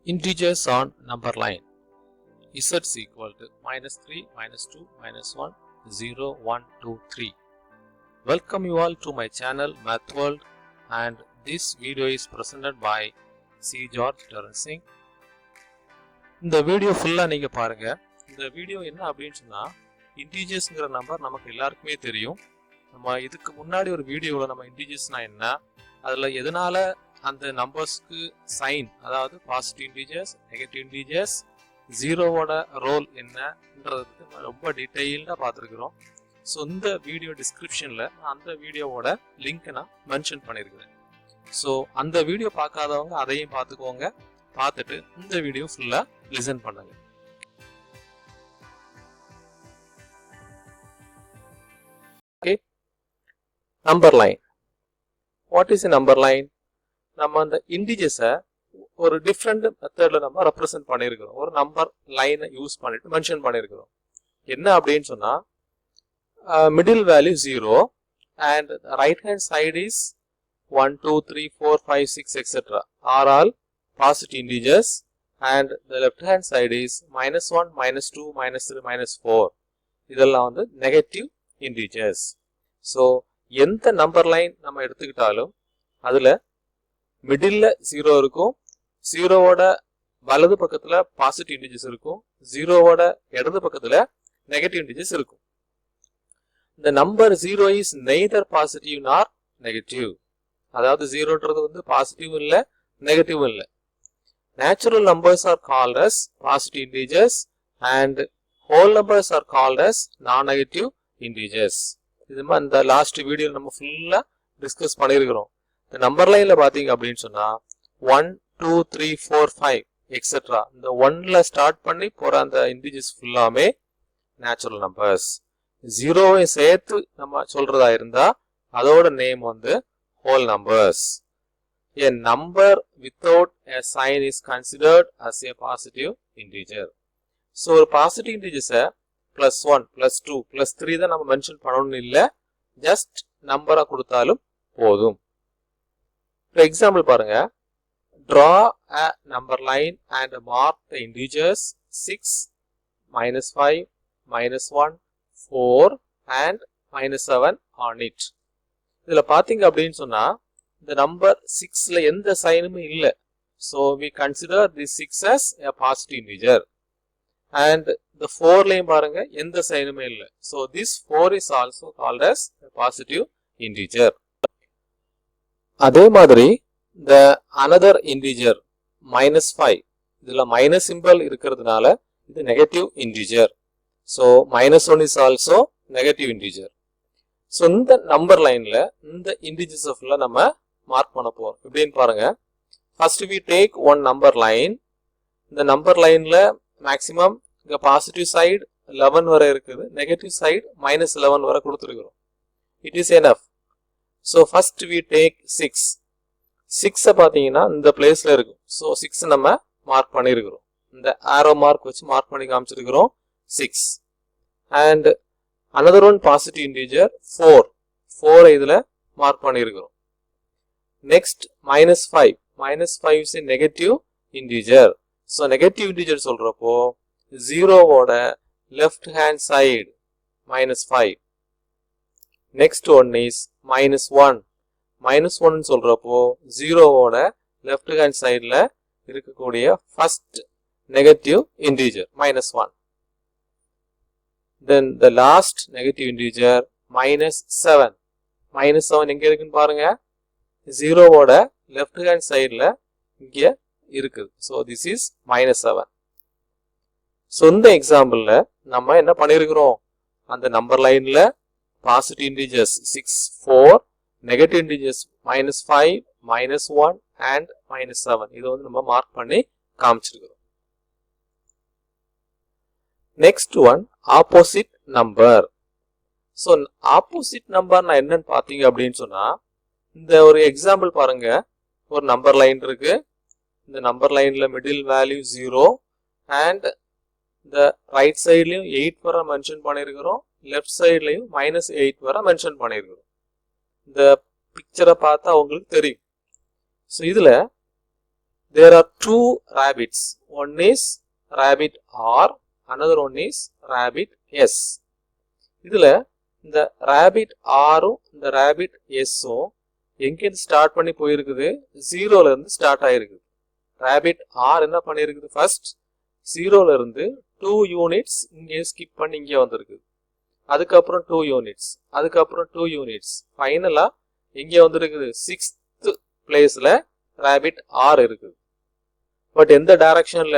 Integers on number line. Z is equal to -3, -2, -1, 0, 1, 2, 3. Welcome you all to my channel Math World, and this video is presented by C. George Terrencing. இந்த video ஃபுல்லாக நீங்கள் பாருங்கள். இந்த video என்ன அப்படின்னு சொன்னால், இன்டீஜர்ஸ்ங்கிற number நமக்கு எல்லாருக்குமே தெரியும். நம்ம இதுக்கு முன்னாடி ஒரு வீடியோவில் நம்ம இன்டீஜர்ஸ்னால் என்ன, அதில் எதனால் அந்த நம்பர்ஸ்க்கு சைன், அதாவது பாசிட்டிவ் இன்டீஜர்ஸ், நெகட்டிவ் இன்டீஜர்ஸ், ஜீரோவோட ரோல் என்னன்றதுக்கு ரொம்ப டீட்டெயில்டாக பார்த்துருக்குறோம். ஸோ இந்த வீடியோ டிஸ்கிரிப்ஷனில் அந்த வீடியோவோட லிங்க்கை நான் மென்ஷன் பண்ணியிருக்கிறேன். ஸோ அந்த வீடியோ பார்க்காதவங்க அதையும் பார்த்துக்கோங்க. பார்த்துட்டு இந்த வீடியோ ஃபுல்லாக லிசன் பண்ணுங்க. Okay, number line. What is a number line? நம்ம அந்த இன்டிஜர்ஸை ஒரு டிஃப்ரெண்ட் மெத்தட்ல நம்ம ரெப்ரசென்ட் பண்ணியிருக்கிறோம். ஒரு நம்பர் லைனை யூஸ் பண்ணிட்டு மென்ஷன் பண்ணியிருக்கிறோம். என்ன அப்படின்னு சொன்னா, middle value 0 and right hand side is 1, 2, 3, 4, 5, 6 etc. are all positive integers, and the left hand side is -1, -2, -3, -4. இதெல்லாம் வந்து நெகட்டிவ் இன்டிஜர்ஸ். ஸோ எந்த நம்பர் லைன் நம்ம எடுத்துக்கிட்டாலும் அதுல மிடில்ல 0 இருக்கும், ஜீரோவோட வலது பக்கத்துல பாசிட்டிவ் இன்டிஜர்ஸ் இருக்கும், ஜீரோவோட இடது பக்கத்துல நெகட்டிவ் இன்டிஜர்ஸ் இருக்கும். இந்த number 0 is neither positive nor negative. அதாவது ஜீரோன்றது வந்து பாசிட்டிவ் இல்ல நெகட்டிவ் இல்ல. Natural numbers are called as positive integers and whole numbers are called as non negative integers. இது மாதிரி இந்த லாஸ்ட் வீடியோ நம்ம ஃபுல்லா டிஸ்கஸ் பண்ணியிருக்கிறோம். இந்த நம்பர் லைன்ல பாத்தீங்க அப்படின்னு சொன்னா 1, 2, 3, 4, 5 எக்ஸெட்ரா, இந்த 1ல ஸ்டார்ட் பண்ணி போற அந்த இன்டிஜர்ஸ் ஃபுல்லாமே நேச்சுரல் நம்பர்ஸ். ஜீரோவை சேர்த்து நம்ம சொல்றதா இருந்தா அதோட நேம் வந்து whole numbers. A number without a sign is considered as a positive integer. So ஒரு பாசிட்டிவ் இன்டிஜர்ஸை +1, +2, +3 தான் நம்ம மென்ஷன் பண்ணணும்னு இல்லை, ஜஸ்ட் நம்பரா கொடுத்தாலும் போதும். ஃபார் எக்ஸாம்பிள் பாருங்க, draw a number line and mark the integers 6, -5, -1, 4 and -7 on it. இதுல பாத்தீங்க அப்படின்னு சொன்னா இந்த நம்பர் 6ல எந்த சைனுமே இல்லை. So we consider this 6 as a positive integer. And the 4லையும் பாருங்க எந்த சைனுமே இல்லை. So this 4 is also called as a positive integer. அதே மாதிரி the another integer -5, இதுல மைனஸ் சிம்பல் இருக்கிறதுனால இது negative integer. So -1 is also negative integer. So இந்த number லைன்ல இந்த இன்டிஜர்ஸ் ஃபுல்லா நம்ம மார்க் பண்ண போறோம். எப்படின்னு பாருங்க. First we take one number line. இந்த நம்பர் லைன்ல மேக்சிமம் இங்க பாசிட்டிவ் சைடு 11 வரை இருக்குது, நெகட்டிவ் சைடு -11 வரை கொடுத்துருக்கிறோம். It is enough. So first we take 6. 6 பாத்தீங்கன்னா இந்த பிளேஸ்ல இருக்கும். ஸோ 6 நம்ம மார்க் பண்ணிருக்கிறோம். இந்த ஆரோ மார்க் வச்சு மார்க் பண்ணி காமிச்சிருக்கிறோம் 6. And another one positive integer 4. 4 இதுல மார்க் பண்ணிருக்கிறோம். Next -5. -5 is negative integer. So negative integer சொல்றப்போ ஜீரோவோட left hand side -5. Next one is -1. -1 சொல்றப்போ ஜீரோவோட லெஃப்ட் ஹேண்ட் சைட்ல இருக்கக்கூடிய first negative integer -1. Then the last negative integer -7. -7 எங்க இருக்குன்னு பாருங்க, ஜீரோவோட லெஃப்ட் ஹேண்ட் சைட்ல இங்க இருக்குது. So this is -7. ஸோ இந்த எக்ஸாம்பிள்ல நம்ம என்ன பண்ணிருக்கிறோம், அந்த நம்பர் லைன்ல positive integers 6, 4, negative integers -5, -1 and -7 இதை வந்து நம்ம மார்க் பண்ணி காமிச்சிருக்கிறோம். Next one opposite number. So opposite number நான் என்னன்னு பாத்தீங்க அப்படின்னு சொன்னா, இந்த ஒரு எக்ஸாம்பிள் பாருங்க. ஒரு நம்பர் லைன் இருக்கு. இந்த நம்பர் லைன்ல மிடில் வேல்யூ 0 அண்ட் இந்த ரைட் சைட்லயும் 8 வரை மென்ஷன் பண்ணிருக்கிறோம், லெஃப்ட் சைட்லயும் -8 வரை மென்ஷன் பண்ணிருக்கிறோம். இந்த பிக்சரை பார்த்தா உங்களுக்கு தெரியும். ஸோ இதுல there are two rabbits. One is rabbit R, another one is rabbit S. இதுல இந்த rabbit R இந்த rabbit S எங்கிருந்து ஸ்டார்ட் பண்ணி போயிருக்குது? 0ல இருந்து ஸ்டார்ட் ஆயிருக்குது. rabbit R என்ன பண்ணிருக்குது? ஃபர்ஸ்ட் 0ல இருந்து 2 யூனிட்ஸ் இங்கே ஸ்கிப் பண்ணி இங்கே வந்திருக்கு. அதுக்கப்புறம் 2 யூனிட்ஸ், அதுக்கப்புறம் 2 யூனிட்ஸ், ஃபைனலா எங்கே வந்திருக்குது? 6th பிளேஸ்ல rabbit R இருக்குது. பட் எந்த டைரக்ஷன்ல?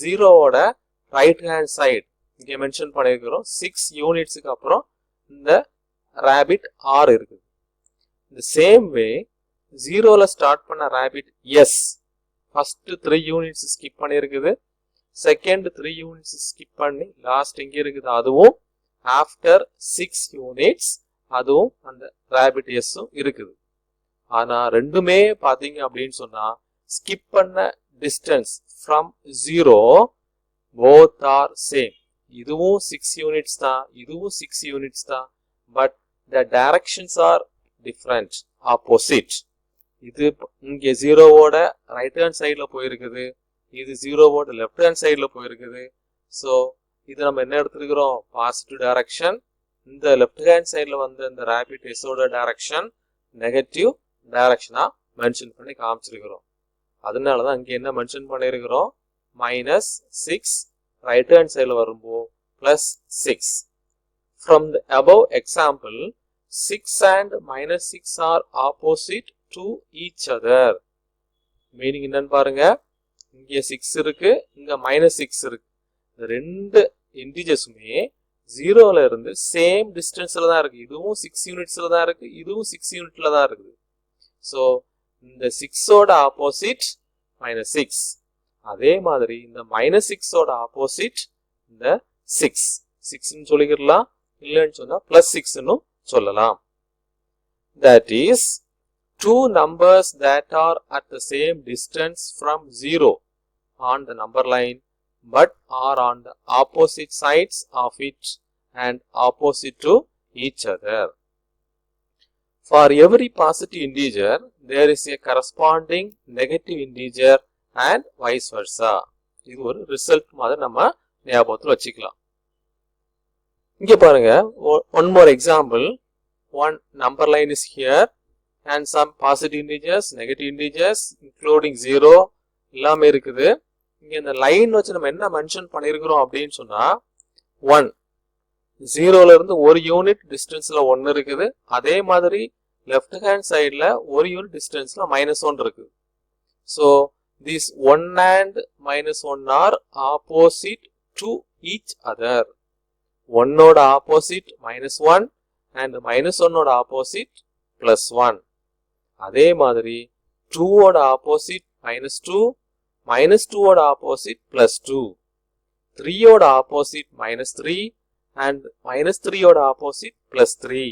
0வோட ரைட் ஹேண்ட் சைடு இங்கே மென்ஷன் பண்ணியிருக்கிறோம். 6 யூனிட்ஸுக்கு அப்புறம் இந்த rabbit R இருக்குது. இந்த சேம் வே 0ல ஸ்டார்ட் பண்ண rabbit S first 3 units skip பண்ணியிருக்குது. செகண்ட் 3 யூனிட்ஸ் ஸ்கிப் பண்ணி லாஸ்ட் எங்கே இருக்குது? அதுவும் ஆஃப்டர் 6 யூனிட்ஸ் அதுவும் அந்த rabbit S இருக்குது. ஆனா ரெண்டுமே பாத்தீங்க அப்படின்னு சொன்னா ஸ்கிப் பண்ண distance from 0 both are same. இதுவும் 6 யூனிட்ஸ் தான், இதுவும் 6 யூனிட்ஸ் தான். But the directions are different, opposite. இது இங்கே 0வோட ரைட் ஹேண்ட் சைட்ல போயிருக்குது, இது 0வோட லெஃப்ட் ஹேண்ட் சைட்ல போயிருக்குது. ஸோ இது நம்ம என்ன எடுத்துருக்கிறோம்? Positive direction. இந்த லெஃப்ட் ஹேண்ட் சைட்ல வந்து இந்த rabbit S ஓட டைரக்ஷன் நெகட்டிவ் டைரக்ஷனா மென்ஷன் பண்ணி காமிச்சிருக்கிறோம். அதனாலதான் இங்க என்ன மென்ஷன் பண்ணிருக்கிறோம்? -6 ரைட் ஹேண்ட் சைட்ல வரும்போது +6. From the above example, 6 and -6 are opposite to each other. Meaning என்னன்னு பாருங்க. இங்க 6 இருக்கு, இங்க -6 இருக்கு. இந்த ரெண்டு இன்டிஜர்ஸுமே 0ல இருந்து சேம் டிஸ்டன்ஸ்ல தான் இருக்கு. இதுவும் 6 யூனிட்ஸ்ல தான் இருக்கு, இதுவும் 6 யூனிட்ல தான் இருக்குது. ஸோ இந்த 6ஓட ஆப்போசிட் -6. அதே மாதிரி இந்த -6ஓட ஆப்போசிட் இந்த 6. 6ன்னு சொல்லிக்கலாம், இல்லைன்னு சொன்னா +6ன்னு சொல்லலாம். That is, two numbers that are at the same distance from 0 on the number line but are on the opposite sides of it and opposite to each other. For every positive integer, there is a corresponding negative integer and vice versa. இது ஒரு result மாதிரி நம்ம ஞாபகத்தில் வச்சுக்கலாம். இங்க பாருங்க, one more example. One number line is here and some positive integers, negative integers, including 0 எல்லாமே இருக்குது. இங்க இந்த லைன் வச்சு நம்ம என்ன மென்ஷன் பண்ணிருக்கிறோம் அப்படின்னு சொன்னா 1, 0ல இருந்து ஒரு யூனிட் டிஸ்டன்ஸ்ல 1 இருக்குது. அதே மாதிரி லெஃப்ட் ஹேண்ட் சைட்ல ஒரு யூனிட் டிஸ்டன்ஸ்ல -1 இருக்கு. So these 1 and -1 are opposite to each other. 1ஓட ஆப்போசிட் -1 and -1ஓட ஆப்போசிட் +1. அதே மாதிரி 2ஓட ஆப்போசிட் -2, -2ஓட ஆப்போசிட் +2, 3ஓட ஆப்போசிட் -3 and -3ஓட ஆப்போசிட் +3.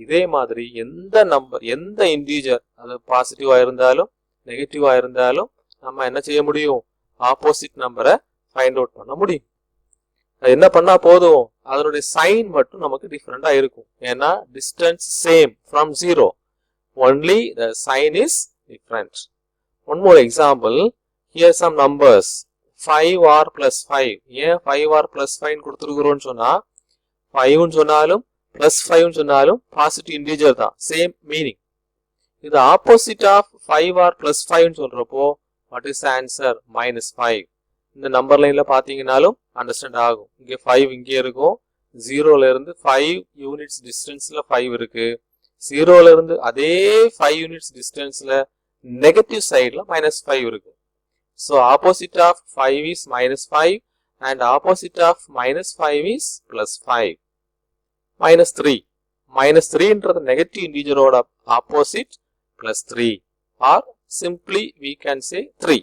இதே மாதிரி எந்த நம்பர், எந்த இன்டிஜர், அது பாசிட்டிவா இருந்தாலும் நெகட்டிவா இருந்தாலும் நம்ம என்ன செய்ய முடியும்? ஆப்போசிட் நம்பரை ஃபைண்ட் அவுட் பண்ண முடியும். அது என்ன பண்ணா போதும்? அதனுடைய சைன் மட்டும் நமக்கு டிஃபரெண்டா இருக்கும். ஏன்னா distance same from 0, only the sign is different. One more example. Here some numbers 5r plus 5. ஏன் 5r plus 5 கொடுத்துருக்கிறோம்னு சொன்னா 5 சொன்னாலும் +5 சொன்னாலும் பாசிட்டிவ் இன்டிஜர் தான், சேம் மீனிங். இது ஆப்போசிட் ஆஃப் 5r plus 5 சொல்றப்போ வாட் இஸ் ஆன்சர்? -5. இந்த நம்பர் லைன்ல பாத்தீங்கன்னாலும் அண்டர்ஸ்டாண்ட் ஆகும். இங்க 5 இங்கே இருக்கும், 0ல இருந்து 5 யூனிட்ஸ் டிஸ்டன்ஸ்ல 5 இருக்கு. 0ல இருந்து அதே 5 யூனிட்ஸ் டிஸ்டன்ஸ்ல நெகட்டிவ் சைட்ல -5 இருக்கு. So opposite of 5 is -5 and opposite of -5 is +5. -3. -3ன்றது நெகட்டிவ் இன்டிஜரோட opposite +3 or simply we can say 3.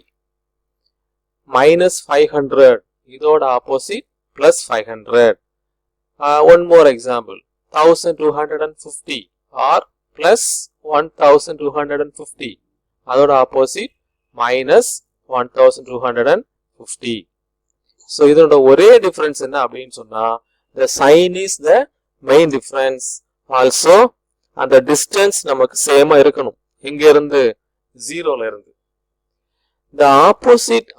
-500 இதோட opposite +500. One more example. 1250 or +1250 அதோட ஆப்போசிட் -1250. So இதோட ஒரே டிஃபரன்ஸ் என்ன அப்படின்னு சொன்னா the sign is the main difference. Also அந்த distance நமக்கு சேமா இருக்கணும். இங்க இருந்து 0ல இருந்து. The opposite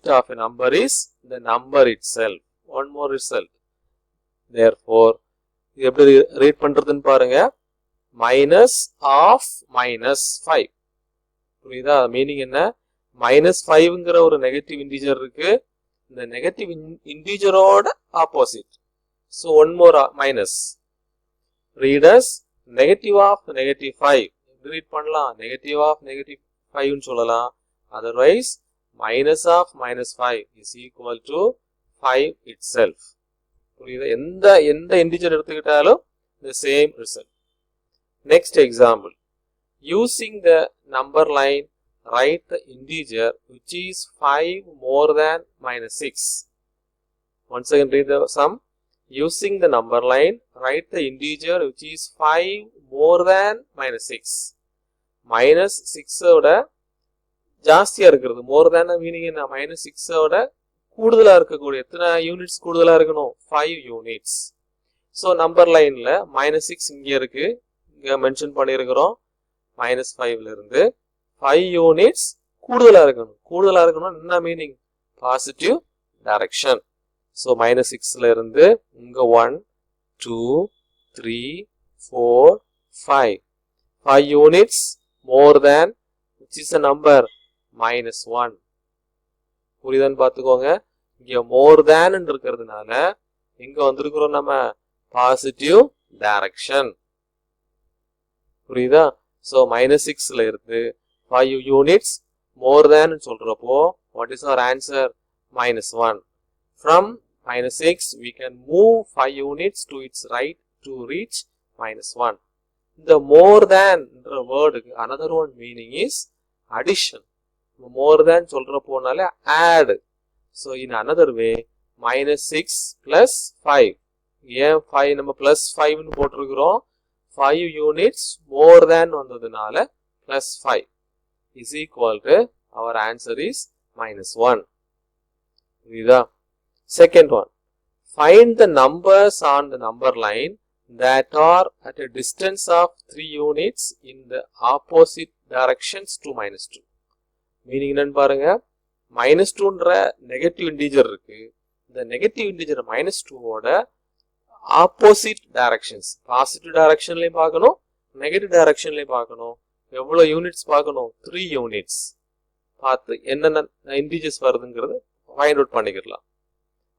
of a number is the number itself. One more result. Therefore, இது எப்படி ரீட் பண்றதுன்னு பாருங்க. minus of minus 5. புரியுதா? மீனிங் என்ன? minus 5ங்கிற ஒரு நெகட்டிவ் இன்டிஜர் இருக்கு. இந்த நெகட்டிவ் இன்டிஜரோட opposite. So one more minus. Read as negative of negative 5. Read பண்ணலாம். negative of negative 5 ன்னு சொல்லலாம். Otherwise, minus of minus 5 is equal to 5 itself. புரியுதா? எந்த இன்டிஜர் எடுத்துக்கிட்டாலும் the same result. Next example. Using the number line, write the integer which is 5 more than minus 6. Once again read the sum. Using the number line, write the integer which is 5 more than minus 6. Minus 6 ஓட ஜாஸ்தியா இருக்கிறது. more than meaning என்ன? minus 6 ஓட கூடுதலா இருக்கக்கூடிய எத்தனை units கூடுதலா இருக்கணும்? 5 யூனிட்ஸ். ஸோ நம்பர் லைன்ல minus 6 இங்க இருக்கு, இங்க மென்ஷன் பண்ணியிருக்கிறோம். minus 5ல இருந்து 5 யூனிட்ஸ் கூடுதலா இருக்கணும். கூடுதலா இருக்கணும் என்ன meaning? Positive direction. So minus 6ல இருந்து இங்க 1 2 3 4 5 5 units more than which is a number minus 1. புரியுதான்னு பார்த்துக்கோங்க. இங்க more than இருக்கிறதுனால இங்க வந்திருக்கிறோம் நம்ம பாசிட்டிவ் டைரக்ஷன். புரியுதா? ஸோ minus 6ல இருந்து 5 யூனிட்ஸ் more than சொல்றப்போ what is our answer? minus 1. From minus 6 we can move 5 units to its right to reach minus 1. The more than word another one meaning is addition. More than சொல்றப்போனால add. So in another way minus 6 plus 5. ஏன் 5 நம்ம plus 5 ன்னு போட்டிருக்கிறோம்? 5 units more than வந்ததுனால plus 5 is equal to our answer is minus 1. புரியுதா? Second one. Find the numbers on the number line that are at a distance of 3 units in the opposite directions to minus 2. Meaning என்னன்னு பாருங்க. minus 2ன்ற negative integer இருக்கு. இந்த negative integer minus 2 ஓட opposite directions. Positive டைரக்ஷன்லயும் பார்க்கணும், negative டைரக்ஷன்லயும் பார்க்கணும். எவ்வளவு units பார்க்கணும்? 3 units பார்த்து என்னென்ன இன்டிஜர்ஸ் வருதுங்கிறது ஃபைண்ட் அவுட் பண்ணிக்கலாம்.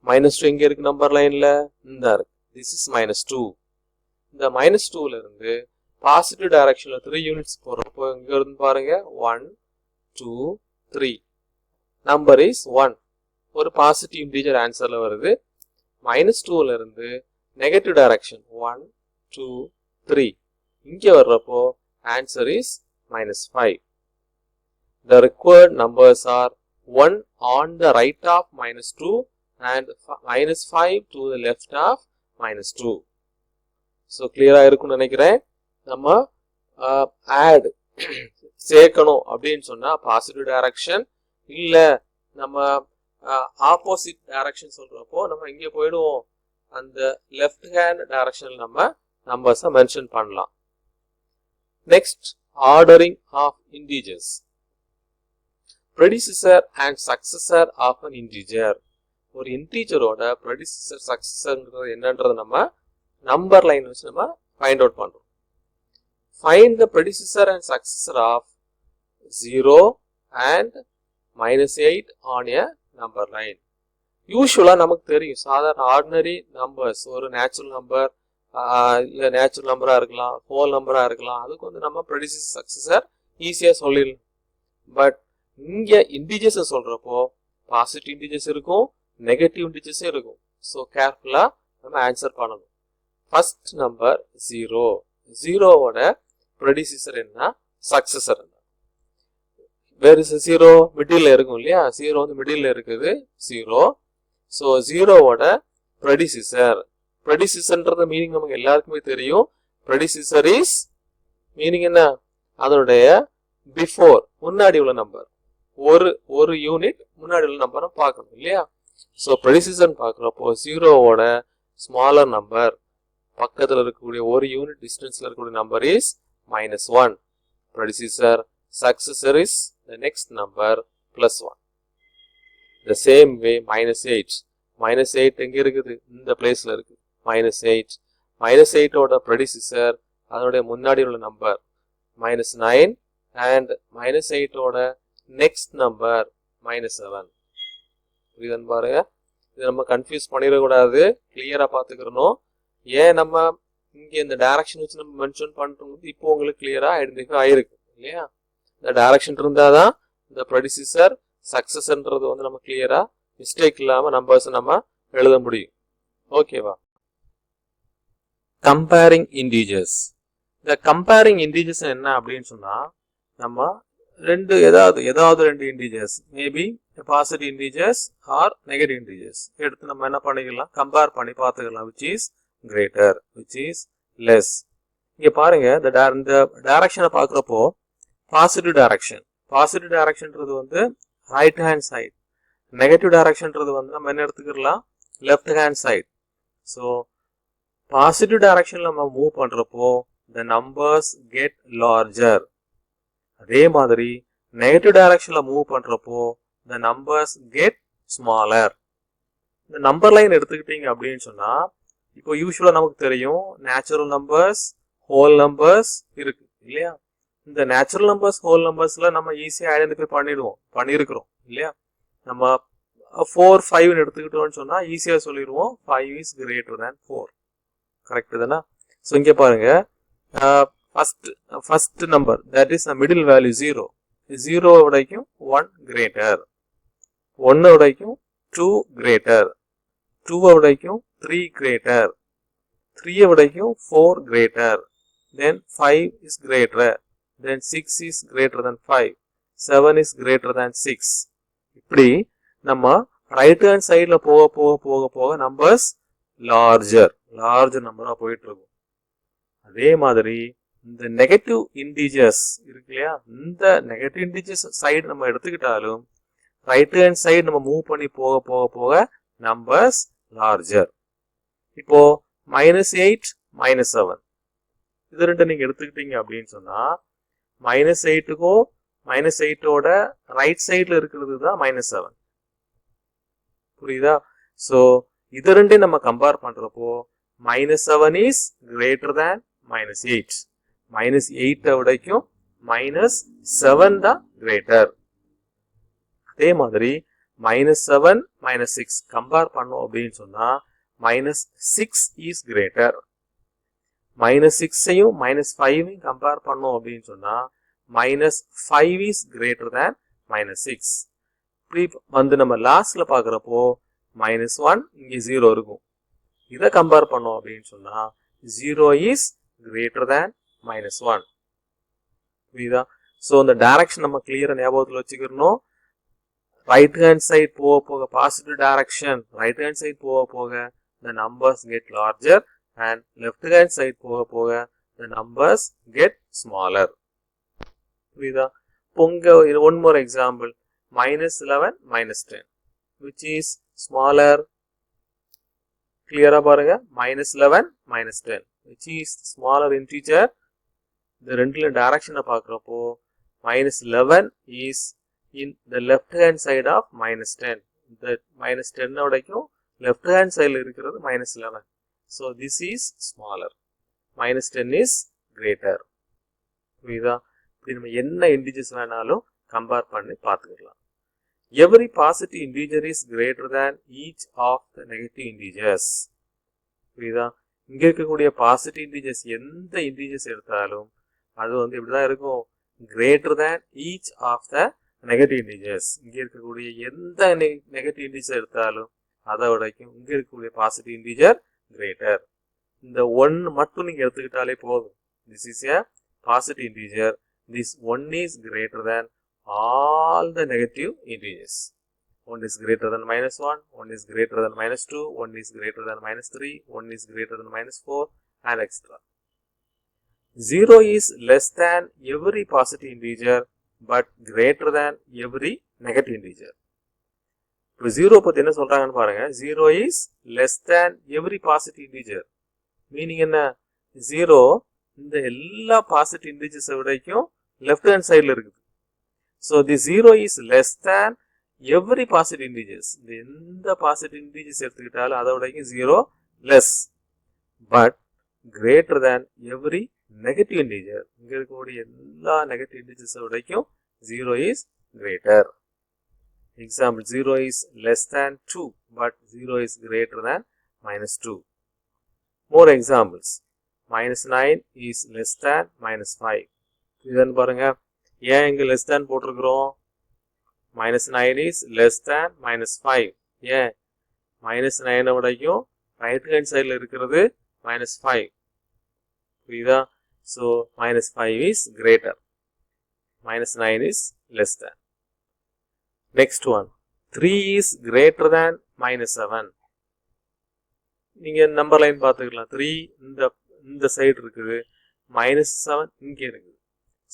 minus 2 எங்க இருக்கு நம்பர் லைன்ல? இந்த இருக்கு. This is minus 2. இந்த minus 2ல இருந்து பாசிட்டிவ் டைரக்ஷன்ல 3 யூனிட்ஸ் போறப்போ எங்க இருந்து பாருங்க 1 2 3. Number is 1. ஒரு பாசிட்டிவ் இன்டிஜர் ஆன்சர்ல வருது. minus 2ல இருந்து நெகட்டிவ் டைரக்ஷன் 1 2 3 இங்க வர்றப்போ answer is minus 5. The required numbers are 1 on the right of minus 2 and minus 5 to the left of minus 2. So clear-ஆ இருக்கும்னு நினைக்கிறேன். நம்ம add சேர்க்கணும் அப்படின்னு சொன்னா பாசிட்டிவ் டைரக்ஷன், இல்ல நம்ம ஆப்போசிட் டைரக்ஷன் சொல்றப்போ நம்ம இங்க போயிடுவோம். அந்த லெஃப்ட் ஹேண்ட் டைரக்ஷன்ல நம்ம நம்பர்ஸை மென்ஷன் பண்ணலாம். Next, ordering of integers. predecessor and successor of an integer. ஒரு இன்டிஜரோட predecessor successorங்கிறது என்னன்றது நம்ம நம்பர் லைன் வச்சு நம்ம ஃபைண்ட் அவுட் பண்றோம். Find the predecessor and successor of 0 and minus 8 on a number line. யூஸ்வலா நமக்கு தெரியும் சாதாரண ஆர்டினரி நம்பர்ஸ், ஒரு நேச்சுரல் நம்பர் இல்ல நேச்சுரல் நம்பரா இருக்கலாம், ஹோல் நம்பரா இருக்கலாம், அதுக்கு வந்து நம்ம predecessor successor ஈஸியா சொல்லிடலாம். பட் இங்க இன்டிஜர்ஸ் சொல்றப்போ பாசிட்டிவ் இன்டிஜர்ஸ் இருக்கும், நெகட்டிவ் இன்டிஜர்ஸ் இருக்கும். ஸோ கேர்ஃபுல்லா நம்ம ஆன்சர் பண்ணணும். First number 0. 0வோட predecessor என்ன, successor என்ன? வேர் இஸ் 0 மிடில் இருக்கும் இல்லையா? 0 வந்து மிடில் இருக்குது 0. So 0வோட predecessor. predecessorன்றது மீனிங் நமக்கு எல்லாருக்குமே தெரியும். predecessor இஸ் மீனிங் என்ன? அதனுடைய பிஃபோர், முன்னாடி உள்ள நம்பர். ஒரு யூனிட் முன்னாடி உள்ள நம்பரை பார்க்கணும் இல்லையா? ஸோ predecessor பார்க்குறப்போ 0வோட ஸ்மாலர் நம்பர், பக்கத்தில் இருக்கக்கூடிய ஒரு யூனிட் டிஸ்டன்ஸ்ல இருக்கக்கூடிய number is -1. predecessor, successor is the next number plus 1. The same way minus 8. Minus 8 எங்க இருக்குது? இந்த பிளேஸ்ல இருக்கு. Minus 8. Minus 8 ஓட predecessor அதனுடைய முன்னாடி உள்ள நம்பர் minus 9 and minus 8 ஓட next number minus 7. புரியுதுன்னு பாருங்க. இது நம்ம கன்ஃபியூஸ் பண்ணிடக்கூடாது, கிளியரா பார்த்துக்கிறணும். ஏன் நம்ம இங்க இந்த டைரக்ஷன் வச்சு நம்ம மென்ஷன் பண்றோம், இப்போ உங்களுக்கு கிளியரா ஐடென்டிஃபை ஆயிருக்கு இல்லையா? இந்த டைரக்ஷன் இருந்தாதான் இந்த ப்ரெடிசிசர் சக்சஸ்ன்றது வந்து நம்ம கிளியரா மிஸ்டேக் இல்லாம நம்பர்ஸ் நம்ம எழுத முடியும். ஓகேவா? Comparing integers. இந்த கம்பேரிங் இன்டிஜர்ஸ் என்ன அப்படின்னு சொன்னா, நம்ம ஏதாவது ரெண்டு integers, maybe positive integers or negative integers எடுத்து நம்ம என்ன பண்ணிக்கலாம், கம்பேர் பண்ணி பார்த்துக்கலாம். which is greater, which is less. இங்க பாருங்க, இந்த டைரக்ஷனை பார்க்குறப்போ பாசிட்டிவ் டைரக்ஷன்றது வந்து ரைட் ஹேண்ட் சைடு, நெகட்டிவ் டைரக்ஷன்றது வந்து நம்ம என்ன எடுத்துக்கலாம், left hand side. So positive டைரக்ஷன்ல நம்ம மூவ் பண்றப்போ the numbers get larger. அதே மாதிரி நெகட்டிவ் டைரக்ஷன்ல மூவ் பண்றப்போ the numbers get smaller. இந்த நம்பர் லைன் எடுத்துக்கிட்டீங்க அப்படின்னு சொன்னா, இப்போ யூஸ்வலா நமக்கு தெரியும் நேச்சுரல் நம்பர்ஸ், ஹோல் நம்பர்ஸ் இருக்கு இல்லையா? இந்த நேச்சுரல் நம்பர்ஸ், ஹோல் நம்பர்ஸ்ல நம்ம ஈஸியா ஐடென்டிஃபை பண்ணிருக்கிறோம் இல்லையா? நம்ம 4, 5 எடுத்துக்கிட்டோம்னு சொன்னா ஈஸியா சொல்லிடுவோம் 5 is greater than 4. கரெக்ட் தானே? ஸோ இங்க பாருங்க, first number that is middle value 0. 0 வரைக்கும் 1 கிரேட்டர், 1 வரைக்கும் 2 கிரேட்டர், 2 வரைக்கும் 3 கிரேட்டர், 3 வரைக்கும் 4 greater, then 5 is greater, then 6 is greater than 5, 7 is greater than 6. இப்படி நம்ம ரைட் ஹேண்ட் சைட்ல போக நம்பர்ஸ் லார்ஜர் நம்பரா போயிட்டு இருக்கும். அதே மாதிரி இந்த நெகட்டிவ் இன்டிஜர்ஸ் இருக்கு இல்லையா, இந்த நெகட்டிவ் இன்டிஜர்ஸ் சைடு நம்ம எடுத்துக்கிட்டாலும் ரைட் ஹேண்ட் சைடு நம்ம மூவ் பண்ணி போக நம்பர்ஸ் லார்ஜர். இப்போ -8 -7 இது ரெண்டு நீங்க எடுத்துக்கிட்டீங்க அப்படின்னு சொன்னா, -8க்கும் -8ஓட ரைட் சைட்ல இருக்கிறது தான் -7. புரியுதா? சோ இது ரெண்டையும் நம்ம கம்பேர் பண்றப்போ -7 இஸ் கிரேட்டர் தேன் -8. -8 விடைக்கும் -7 தான் கிரேட்டர். அதே மாதிரி -7 -6 கம்பேர் பண்ணோம் அப்படின்னு சொன்னா -6 இஸ் கிரேட்டர். -6ஐயும் -5ஐயும் கம்பேர் பண்ணோம் அப்படின்னு சொன்னா -5 இஸ் கிரேட்டர் தேன் -6. இப்படி வந்து நம்ம லாஸ்ட்ல பாக்குறப்போ -1 இங்க 0 இருக்கும். இதை கம்பேர் பண்ணோம் அப்படின்னு சொன்னா 0 இஸ் கிரேட்டர் தேன் -1. புரியுதா? சோ இந்த டைரக்ஷன் நம்ம கிளியரா ஞாபகத்துல வச்சுக்கணும். ரைட் ஹேண்ட் சைடு போக positive direction, right hand side போக the numbers get larger and left hand side போக the numbers get smaller. புரியுதா? பொங்க one more example, -11 -10 which is smaller. கிளியரா பாருங்க, -11 -10 which is smaller integer. இந்த ரெண்டுல டைரக்ஷனை பார்க்கறப்போ -11 is in the left hand side of -10. இந்த -10 வரைக்கும் left hand side இருக்கிறது -11. so this is smaller. -10 is greater. புரியுதா? இப்படி நம்ம என்ன இன்டிஜர்ஸ் வேணாலும் கம்பேர் பண்ணி பார்த்துக்கலாம். every positive integer is greater than each of the negative integers. புரியுதா? இங்க இருக்கக்கூடிய பாசிட்டிவ் இன்டிஜர்ஸ் எந்த இன்டிஜர்ஸ் எடுத்தாலும் அது வந்து இப்படிதான் இருக்கும், greater than each of the negative integers. இங்க இருக்கக்கூடிய எந்த நெகட்டிவ் இன்டிஜர் எடுத்தாலும் அதை விடைக்கும் இங்க இருக்கக்கூடிய பாசிட்டிவ் இன்டிஜர் கிரேட்டர். இந்த 1 மட்டும் நீங்க எடுத்துக்கிட்டாலே போதும். this is a positive integer. this 1 is greater than all the negative integers. 1 is greater than -1, 1 is greater than -2, 1 is greater than -3, 1 is greater than -4 and etc. 0 is less than every positive integer but greater than every negative integer. இப்போ 0 பத்தி என்ன சொல்றாங்கன்னு பாருங்க. 0 is less than every positive integer. Meaning என்ன? 0 இந்த எல்லா positive integers விடைக்கும் left hand சைடுல இருக்குது. So the 0 is less than every positive integers. இந்த positive integers எடுத்துக்கிட்டாலும் அதோடக்கு 0 less, but greater than every negative integer. இங்க இருக்கக்கூடிய எல்லா negative integers ஓடக்கும் 0 is greater. Example, 0 is less than 2, but 0 is greater than minus 2. More examples. Minus 9 is less than minus 5. இதன் பாருங்க, ஏன் இங்க less than போட்டிருக்கிறோம்? minus 9 is less than minus 5. ஏன் minus 9 விடைக்கும் right hand sideல இருக்கிறது minus 5. புரியுதா? So minus 5 is greater. Minus 9 is less than. Next one. 3 is greater than minus 7. நீங்க number line பார்த்துக்கலாம். 3 இந்த சைடு இருக்குது, minus 7 இங்கே இருக்குது.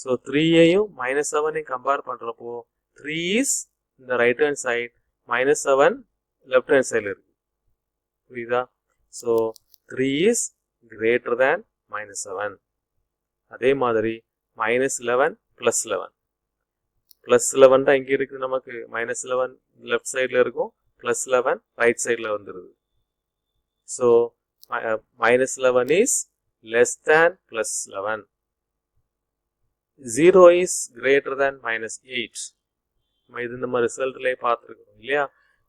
ஸோ 3ஐயும் minus 7ஐயும் கம்பேர் பண்ணுறப்போ 3 is இந்த right hand side, minus 7 left hand சைடில் இருக்கு. புரியுதா? So 3 is greater than minus 7. அதே மாதிரி minus 11 plus 11. plus 11 தான் இங்கே இருக்குது நமக்கு. minus 11 லெஃப்ட் சைடில் இருக்கும், plus 11 ரைட் சைடில் வந்துடுது. So minus 11 is less than plus 11. 0 is greater than minus 8. இது நம்ம ரிசல்ட்லேயே பார்த்துருக்கோம் இல்லையா?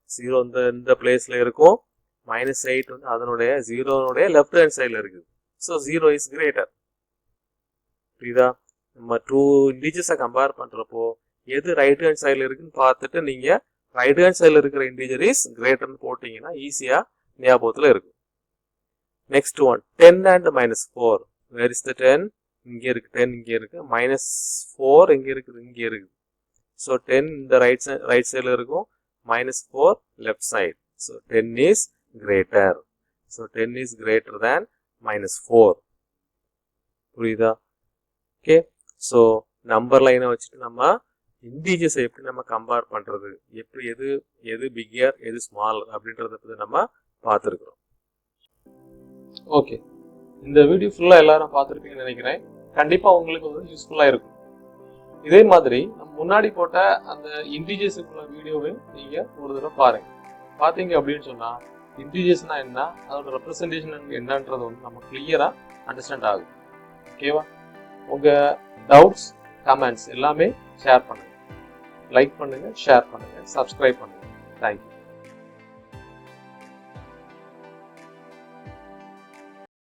0 இந்த பிளேஸில் இருக்கும், minus 8 வந்து அதனுடைய 0னுடைய லெஃப்ட் ஹேண்ட் சைடில் இருக்குது. So 0 is greater. புரியுதா? நம்ம 2 இன்டீஜர்ஸை கம்பேர் பண்ணுறப்போ எது ரைட் ஹேண்ட் சைடில் இருக்குன்னு பார்த்துட்டு நீங்கள் ரைட் ஹேண்ட் சைடில் இருக்கிற இன்டீஜர் இஸ் கிரேட்டர்னு போட்டிங்கன்னா ஈஸியாக ஞாபகத்தில் இருக்கும். Next one, 10 and minus 4. Where is the 10? இங்கே இருக்கு. 10 இங்கே இருக்கு. minus 4 எங்கே இருக்குது? இங்கே இருக்குது. ஸோ 10 இந்த ரைட் சைடில் இருக்கும், minus 4 left side. So 10 is greater. So 10 is greater than minus 4. புரியுதா? ஓகே. ஸோ நம்பர் லைனை வச்சுட்டு நம்ம இன்டீஜர்ஸை எப்படி நம்ம கம்பேர் பண்ணுறது, எப்படி எது பிக்கர் எது ஸ்மாலர் அப்படின்றத பற்றி நம்ம பார்த்துருக்குறோம். ஓகே, இந்த வீடியோ ஃபுல்லாக எல்லாரும் பார்த்துருப்பீங்கன்னு நினைக்கிறேன். கண்டிப்பாக உங்களுக்கு வந்து யூஸ்ஃபுல்லாக இருக்கும். இதே மாதிரி நம்ம முன்னாடி போட்ட அந்த இன்டீஜர்ஸுக்குள்ள வீடியோவையும் நீங்கள் ஒரு தடவை பாருங்கள். பார்த்தீங்க அப்படின்னு சொன்னால் இன்டீஜர்ஸ்னால் என்ன, அதோட ரெப்ரசன்டேஷன் என்னன்றது வந்து நம்ம கிளியராக அண்டர்ஸ்டாண்ட் ஆகும். ஓகேவா? உங்கள் டவுட்ஸ், கமெண்ட்ஸ் எல்லாமே ஷேர் பண்ணுங்கள். லைக் பண்ணுங்கள், ஷேர் பண்ணுங்கள், சப்ஸ்கிரைப் பண்ணுங்கள். தேங்க்யூ.